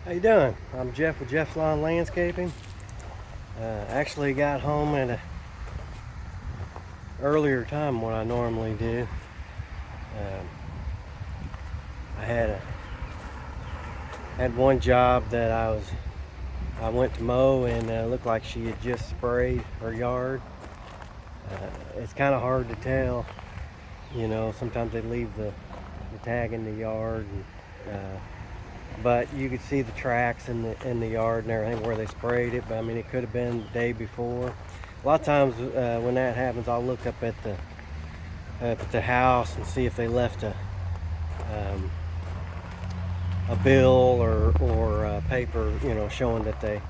How you doing? I'm Jeff with Jeff's Lawn Landscaping. Actually got home at an earlier time than what I normally do. Um, I had one job that I went to mow, and it looked like she had just sprayed her yard. It's kind of hard to tell, sometimes they leave the tag in the yard, but you could see the tracks in the yard and everything where they sprayed it. But I mean, it could have been the day before. A lot of times when that happens, I'll look up at the house and see if they left a bill or a paper, showing that they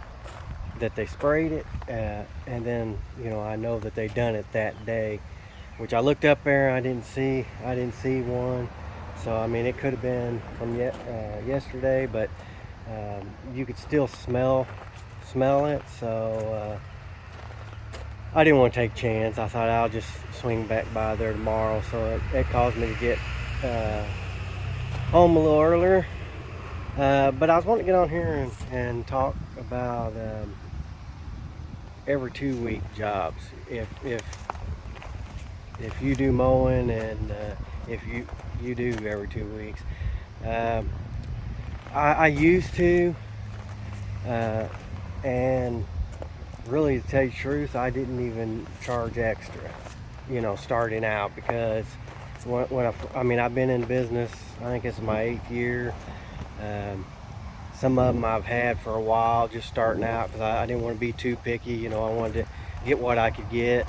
sprayed it, and then I know that they done it that day. Which I looked up there, I didn't see one. So I mean, it could have been from yesterday, but you could still smell it. So I didn't want to take a chance. I thought I'll just swing back by there tomorrow. So it caused me to get home a little earlier. But I was wanting to get on here and talk about every 2-week jobs. If you do mowing, and if you do every 2 weeks. I used to, and really, to tell you the truth, I didn't even charge extra, starting out, because I've been in business, I think it's my 8th year. Some of them I've had for a while, just starting out, because I didn't want to be too picky. I wanted to get what I could get.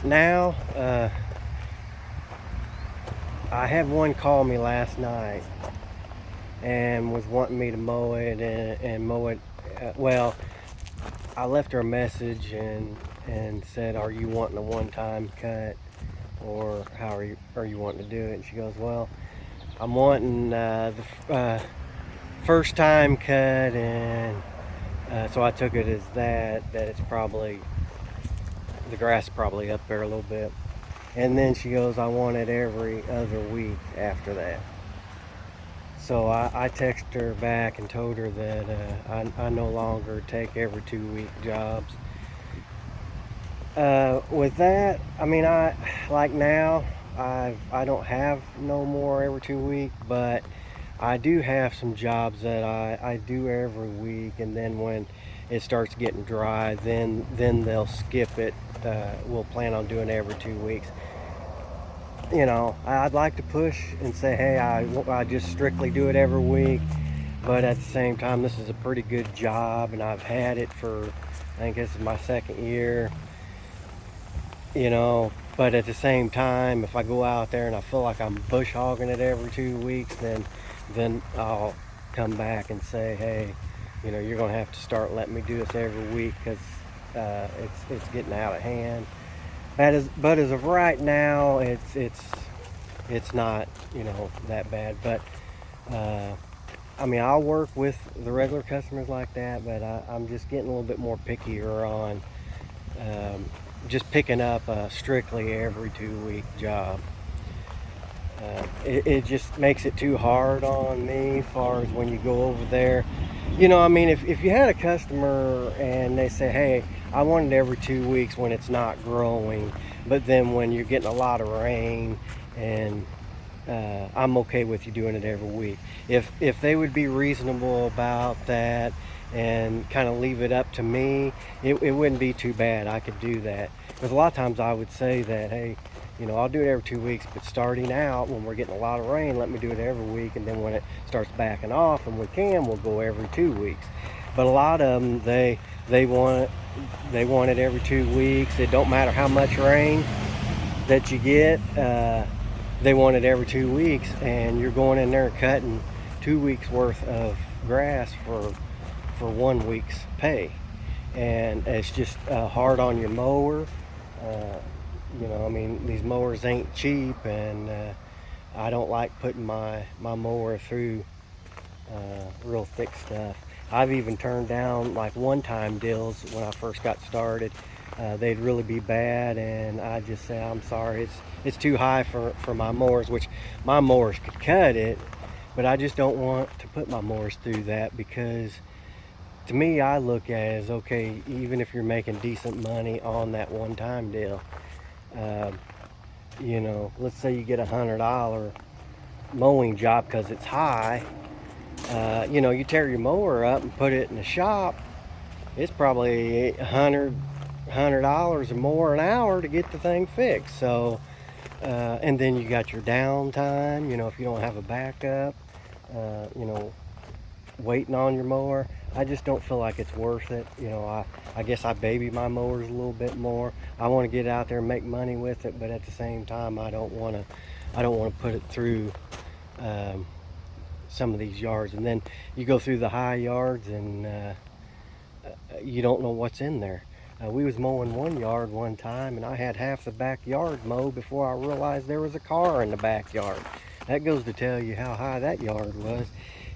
Now, I had one call me last night and was wanting me to mow it and mow it. Well, I left her a message and said, "Are you wanting a one-time cut, or how are you wanting to do it?" And she goes, "Well, I'm wanting the first time cut," and so I took it as that it's probably the grass is probably up there a little bit. And then she goes, "I want it every other week after that." So I texted her back and told her that I no longer take every 2-week jobs. With that, I mean, I don't have no more every 2 week, but I do have some jobs that I do every week, and then when it starts getting dry, then they'll skip it. We'll plan on doing every 2 weeks. I'd like to push and say, hey, I just strictly do it every week, but at the same time, this is a pretty good job, and I've had it for, I think this is my 2nd year. But at the same time, if I go out there and I feel like I'm bush hogging it every 2 weeks, then I'll come back and say, hey, you're gonna have to start letting me do this every week, because it's getting out of hand. But as of right now, it's not that bad. But I'll work with the regular customers like that, but I'm just getting a little bit more pickier on just picking up a strictly every 2-week job. It just makes it too hard on me as far as when you go over there. If you had a customer and they say, hey, I want it every 2 weeks when it's not growing, but then when you're getting a lot of rain, and I'm okay with you doing it every week. If they would be reasonable about that and kind of leave it up to me, it wouldn't be too bad. I could do that. Because a lot of times I would say that, hey, I'll do it every 2 weeks, but starting out when we're getting a lot of rain, let me do it every week, and then when it starts backing off and we'll go every 2 weeks. But a lot of them, they want it every 2 weeks. It don't matter how much rain that you get, they want it every 2 weeks, and you're going in there cutting 2 weeks worth of grass for 1 week's pay, and it's just hard on your mower. These mowers ain't cheap, and I don't like putting my mower through real thick stuff. I've even turned down like one-time deals when I first got started. They'd really be bad, and I just say, I'm sorry, it's too high for my mowers, which my mowers could cut it, but I just don't want to put my mowers through that, because to me, I look at it as, okay, even if you're making decent money on that one-time deal, uh, you know, let's say you get $100 mowing job because it's high. You know, you tear your mower up and put it in the shop, it's probably $100 or more an hour to get the thing fixed. So, and then you got your downtime, you know, if you don't have a backup, you know, waiting on your mower. I just don't feel like it's worth it. You know, I guess I baby my mowers a little bit more. I want to get out there and make money with it, but at the same time, I don't want to put it through um, some of these yards. And then you go through the high yards, and you don't know what's in there. We was mowing one yard one time, and I had half the backyard mowed before I realized there was a car in the backyard. That goes to tell you how high that yard was,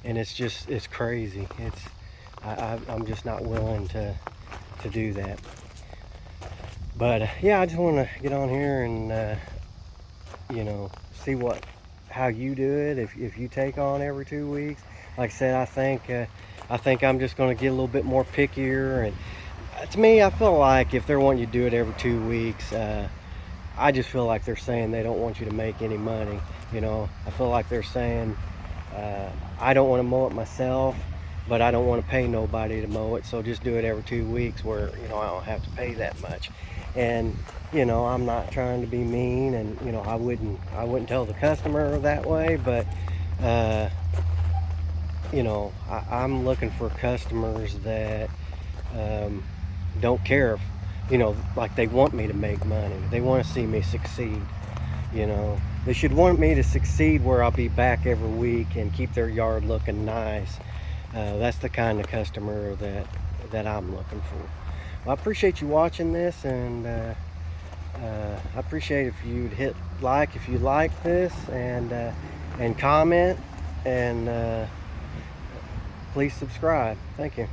and it's crazy. I'm just not willing to do that. But yeah, I just want to get on here and you know, see how you do it, if you take on every 2 weeks. Like I said, I think I'm just going to get a little bit more pickier. And to me, I feel like if they're wanting you to do it every 2 weeks, I just feel like they're saying they don't want you to make any money. You know, I feel like they're saying, I don't want to mow it myself, but I don't want to pay nobody to mow it, so just do it every 2 weeks where, you know, I don't have to pay that much. And, you know, I'm not trying to be mean, and, you know, I wouldn't tell the customer that way, but, you know, I'm looking for customers that don't care if, you know, like they want me to make money. They want to see me succeed. You know, they should want me to succeed where I'll be back every week and keep their yard looking nice. That's the kind of customer that I'm looking for. Well, I appreciate you watching this, and I appreciate if you'd hit like if you like this, and comment, and please subscribe. Thank you.